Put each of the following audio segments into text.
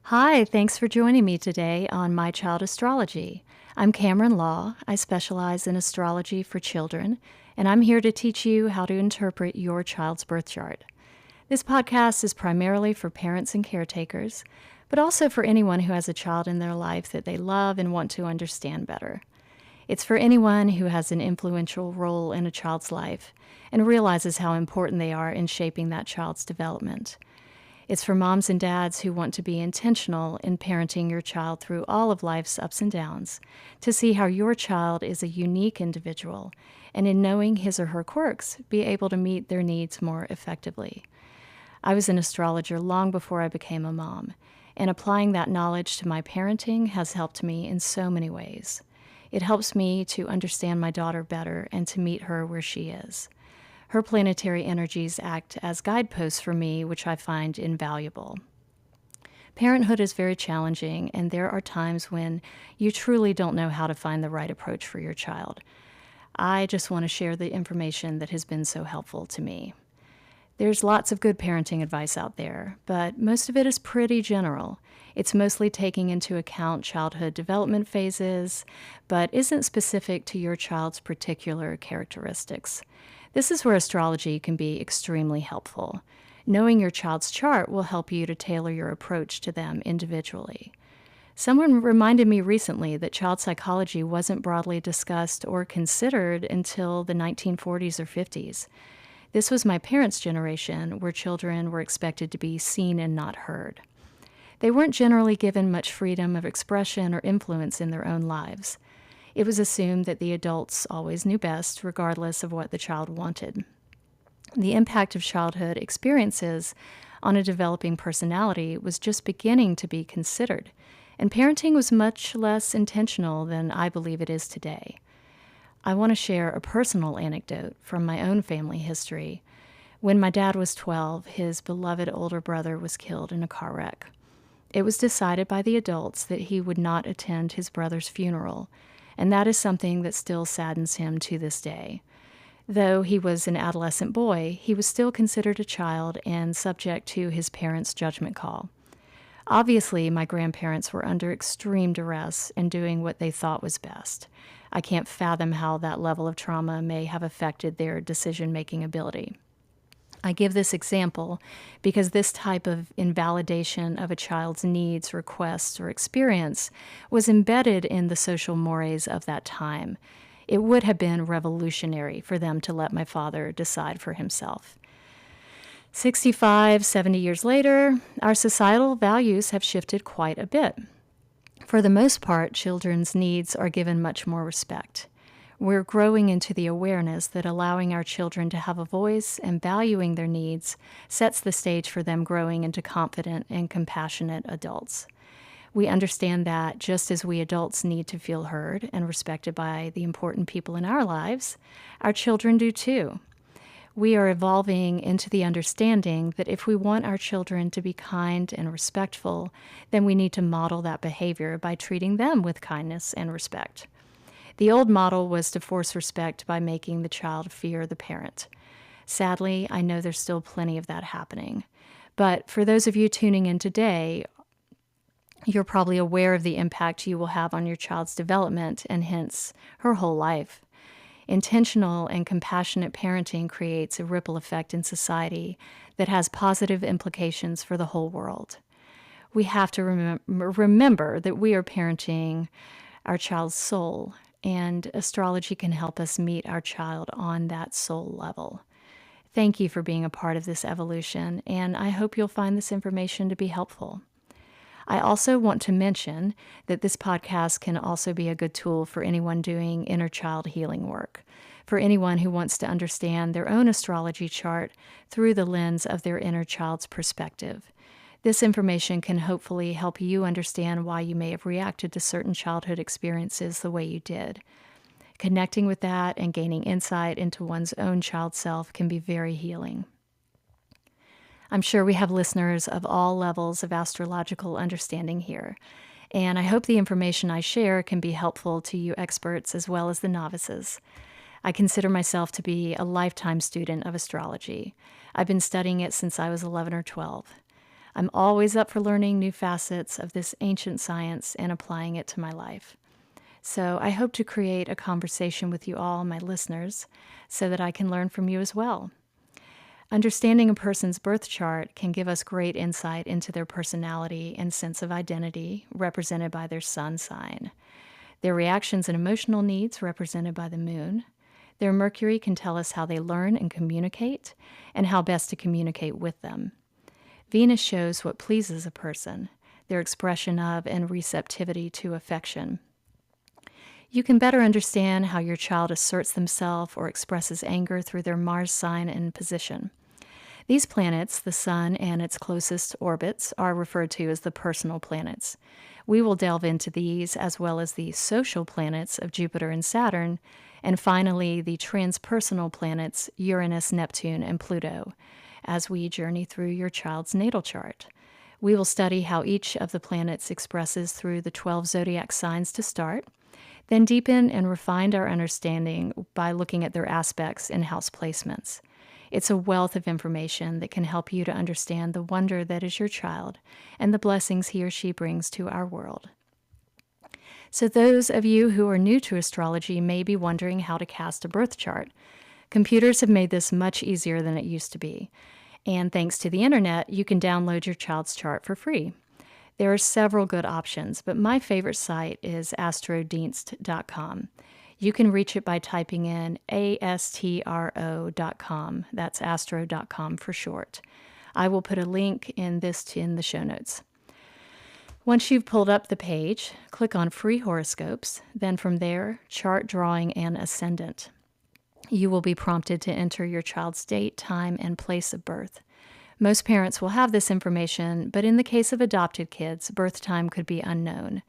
Hi, thanks for joining me today on My Child Astrology. I'm Cameron Law. I specialize in astrology for children, and I'm here to teach you how to interpret your child's birth chart. This podcast is primarily for parents and caretakers, but also for anyone who has a child in their life that they love and want to understand better. It's for anyone who has an influential role in a child's life and realizes how important they are in shaping that child's development. It's for moms and dads who want to be intentional in parenting your child through all of life's ups and downs, to see how your child is a unique individual, and in knowing his or her quirks, be able to meet their needs more effectively. I was an astrologer long before I became a mom, and applying that knowledge to my parenting has helped me in so many ways. It helps me to understand my daughter better and to meet her where she is. Her planetary energies act as guideposts for me, which I find invaluable. Parenthood is very challenging, and there are times when you truly don't know how to find the right approach for your child. I just want to share the information that has been so helpful to me. There's lots of good parenting advice out there, but most of it is pretty general. It's mostly taking into account childhood development phases, but isn't specific to your child's particular characteristics. This is where astrology can be extremely helpful. Knowing your child's chart will help you to tailor your approach to them individually. Someone reminded me recently that child psychology wasn't broadly discussed or considered until the 1940s or 50s. This was my parents' generation, where children were expected to be seen and not heard. They weren't generally given much freedom of expression or influence in their own lives. It was assumed that the adults always knew best, regardless of what the child wanted. The impact of childhood experiences on a developing personality was just beginning to be considered, and parenting was much less intentional than I believe it is today. I want to share a personal anecdote from my own family history. When my dad was 12, his beloved older brother was killed in a car wreck. It was decided by the adults that he would not attend his brother's funeral, and that is something that still saddens him to this day. Though he was an adolescent boy, he was still considered a child and subject to his parents' judgment call. Obviously, my grandparents were under extreme duress and doing what they thought was best. I can't fathom how that level of trauma may have affected their decision-making ability. I give this example because this type of invalidation of a child's needs, requests, or experience was embedded in the social mores of that time. It would have been revolutionary for them to let my father decide for himself. 65, 70 years later, our societal values have shifted quite a bit. For the most part, children's needs are given much more respect. We're growing into the awareness that allowing our children to have a voice and valuing their needs sets the stage for them growing into confident and compassionate adults. We understand that just as we adults need to feel heard and respected by the important people in our lives, our children do too. We are evolving into the understanding that if we want our children to be kind and respectful, then we need to model that behavior by treating them with kindness and respect. The old model was to force respect by making the child fear the parent. Sadly, I know there's still plenty of that happening. But for those of you tuning in today, you're probably aware of the impact you will have on your child's development and hence her whole life. Intentional and compassionate parenting creates a ripple effect in society that has positive implications for the whole world. We have to remember that we are parenting our child's soul, and astrology can help us meet our child on that soul level. Thank you for being a part of this evolution, and I hope you'll find this information to be helpful. I also want to mention that this podcast can also be a good tool for anyone doing inner child healing work, for anyone who wants to understand their own astrology chart through the lens of their inner child's perspective. This information can hopefully help you understand why you may have reacted to certain childhood experiences the way you did. Connecting with that and gaining insight into one's own child self can be very healing. I'm sure we have listeners of all levels of astrological understanding here, and I hope the information I share can be helpful to you experts as well as the novices. I consider myself to be a lifetime student of astrology. I've been studying it since I was 11 or 12. I'm always up for learning new facets of this ancient science and applying it to my life. So I hope to create a conversation with you all, my listeners, so that I can learn from you as well. Understanding a person's birth chart can give us great insight into their personality and sense of identity, represented by their sun sign. Their reactions and emotional needs, represented by the moon. Their Mercury can tell us how they learn and communicate, and how best to communicate with them. Venus shows what pleases a person, their expression of and receptivity to affection. You can better understand how your child asserts themselves or expresses anger through their Mars sign and position. These planets, the Sun and its closest orbits, are referred to as the personal planets. We will delve into these, as well as the social planets of Jupiter and Saturn, and finally the transpersonal planets Uranus, Neptune, and Pluto, as we journey through your child's natal chart. We will study how each of the planets expresses through the 12 zodiac signs to start, then deepen and refine our understanding by looking at their aspects and house placements. It's a wealth of information that can help you to understand the wonder that is your child and the blessings he or she brings to our world. So those of you who are new to astrology may be wondering how to cast a birth chart. Computers have made this much easier than it used to be. And thanks to the internet, you can download your child's chart for free. There are several good options, but my favorite site is astrodienst.com. You can reach it by typing in astro.com. That's astro.com for short. I will put a link in the show notes. Once you've pulled up the page, click on Free Horoscopes, then from there, Chart Drawing and Ascendant. You will be prompted to enter your child's date, time, and place of birth. Most parents will have this information, but in the case of adopted kids, birth time could be unknown.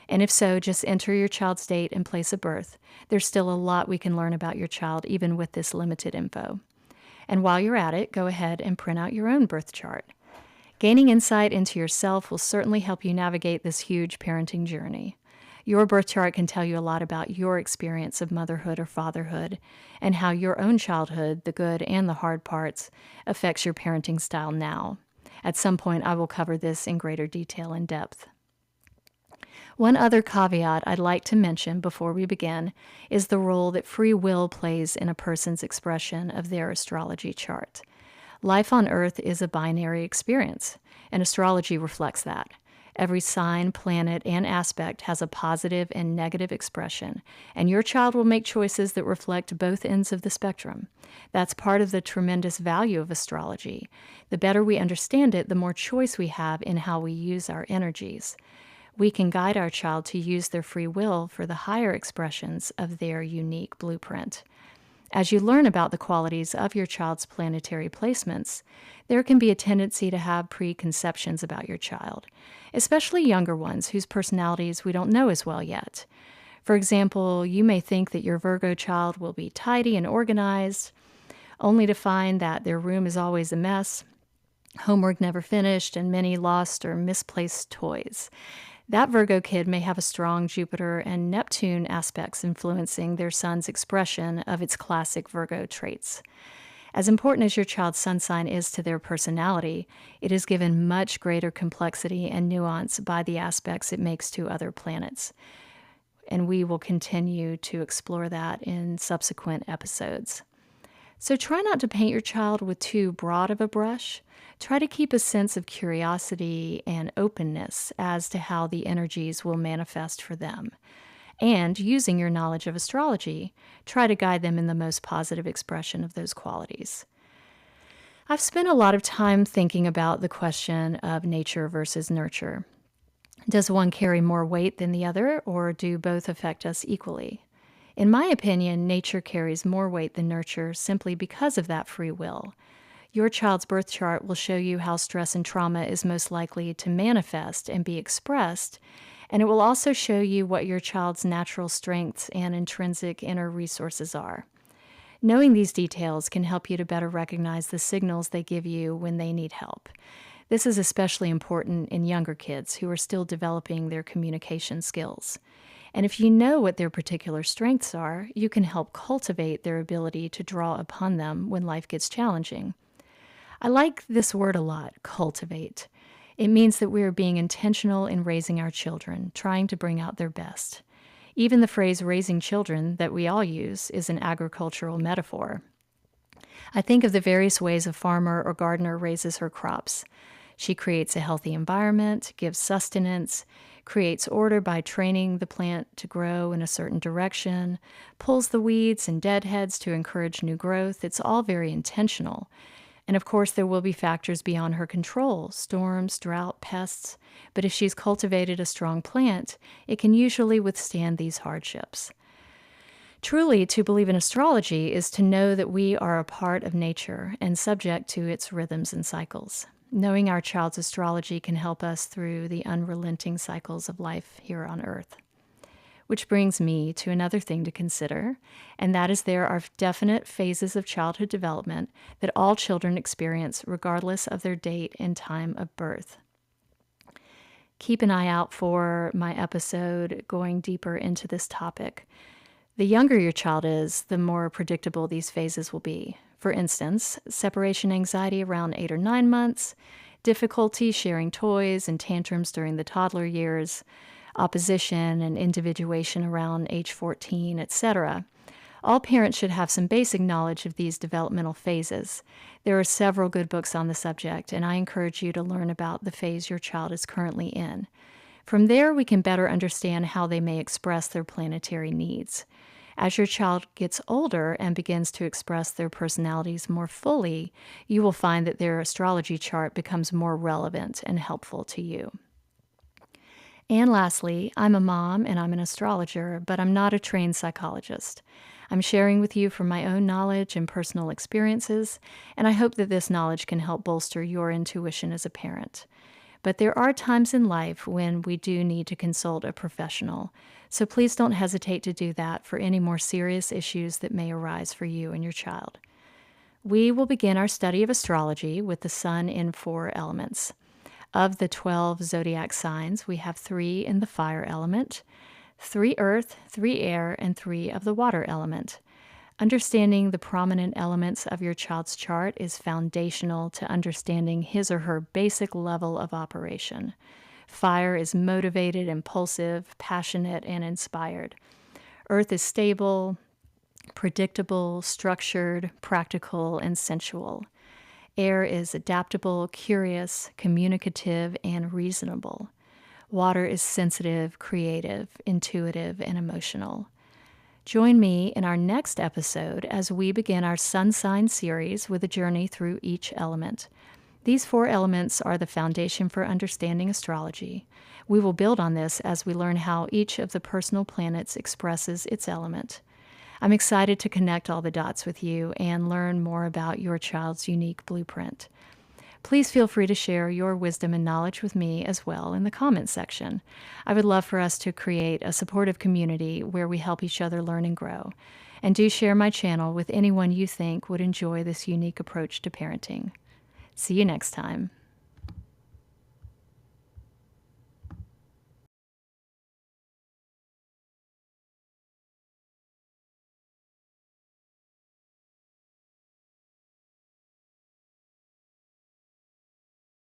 And if so, just enter your child's date and place of birth. There's still a lot we can learn about your child, even with this limited info. And while you're at it, go ahead and print out your own birth chart. Gaining insight into yourself will certainly help you navigate this huge parenting journey. Your birth chart can tell you a lot about your experience of motherhood or fatherhood, and how your own childhood, the good and the hard parts, affects your parenting style now. At some point, I will cover this in greater detail and depth. One other caveat I'd like to mention before we begin is the role that free will plays in a person's expression of their astrology chart. Life on Earth is a binary experience, and astrology reflects that. Every sign, planet, and aspect has a positive and negative expression, and your child will make choices that reflect both ends of the spectrum. That's part of the tremendous value of astrology. The better we understand it, the more choice we have in how we use our energies. We can guide our child to use their free will for the higher expressions of their unique blueprint. As you learn about the qualities of your child's planetary placements, there can be a tendency to have preconceptions about your child, especially younger ones whose personalities we don't know as well yet. For example, you may think that your Virgo child will be tidy and organized, only to find that their room is always a mess, homework never finished, and many lost or misplaced toys. That Virgo kid may have a strong Jupiter and Neptune aspects influencing their sun's expression of its classic Virgo traits. As important as your child's sun sign is to their personality, it is given much greater complexity and nuance by the aspects it makes to other planets. And we will continue to explore that in subsequent episodes. So try not to paint your child with too broad of a brush. Try to keep a sense of curiosity and openness as to how the energies will manifest for them. And using your knowledge of astrology, try to guide them in the most positive expression of those qualities. I've spent a lot of time thinking about the question of nature versus nurture. Does one carry more weight than the other, or do both affect us equally? In my opinion, nature carries more weight than nurture simply because of that free will. Your child's birth chart will show you how stress and trauma is most likely to manifest and be expressed, and it will also show you what your child's natural strengths and intrinsic inner resources are. Knowing these details can help you to better recognize the signals they give you when they need help. This is especially important in younger kids who are still developing their communication skills. And if you know what their particular strengths are, you can help cultivate their ability to draw upon them when life gets challenging. I like this word a lot, cultivate. It means that we are being intentional in raising our children, trying to bring out their best. Even the phrase raising children that we all use is an agricultural metaphor. I think of the various ways a farmer or gardener raises her crops. She creates a healthy environment, gives sustenance, creates order by training the plant to grow in a certain direction, pulls the weeds and deadheads to encourage new growth. It's all very intentional. And of course, there will be factors beyond her control, storms, drought, pests. But if she's cultivated a strong plant, it can usually withstand these hardships. Truly, to believe in astrology is to know that we are a part of nature and subject to its rhythms and cycles. Knowing our child's astrology can help us through the unrelenting cycles of life here on Earth. Which brings me to another thing to consider, and that is there are definite phases of childhood development that all children experience regardless of their date and time of birth. Keep an eye out for my episode going deeper into this topic. The younger your child is, the more predictable these phases will be. For instance, separation anxiety around 8 or 9 months, difficulty sharing toys and tantrums during the toddler years, opposition and individuation around age 14, etc. All parents should have some basic knowledge of these developmental phases. There are several good books on the subject, and I encourage you to learn about the phase your child is currently in. From there, we can better understand how they may express their planetary needs. As your child gets older and begins to express their personalities more fully, you will find that their astrology chart becomes more relevant and helpful to you. And lastly, I'm a mom and I'm an astrologer, but I'm not a trained psychologist. I'm sharing with you from my own knowledge and personal experiences, and I hope that this knowledge can help bolster your intuition as a parent. But there are times in life when we do need to consult a professional, so please don't hesitate to do that for any more serious issues that may arise for you and your child. We will begin our study of astrology with the sun in 4 elements. Of the 12 zodiac signs, we have 3 in the fire element, 3 earth, 3 air, and 3 of the water element. Understanding the prominent elements of your child's chart is foundational to understanding his or her basic level of operation. Fire is motivated, impulsive, passionate, and inspired. Earth is stable, predictable, structured, practical, and sensual. Air is adaptable, curious, communicative, and reasonable. Water is sensitive, creative, intuitive, and emotional. Join me in our next episode as we begin our Sun Sign series with a journey through each element. These 4 elements are the foundation for understanding astrology. We will build on this as we learn how each of the personal planets expresses its element. I'm excited to connect all the dots with you and learn more about your child's unique blueprint. Please feel free to share your wisdom and knowledge with me as well in the comments section. I would love for us to create a supportive community where we help each other learn and grow. And do share my channel with anyone you think would enjoy this unique approach to parenting. See you next time.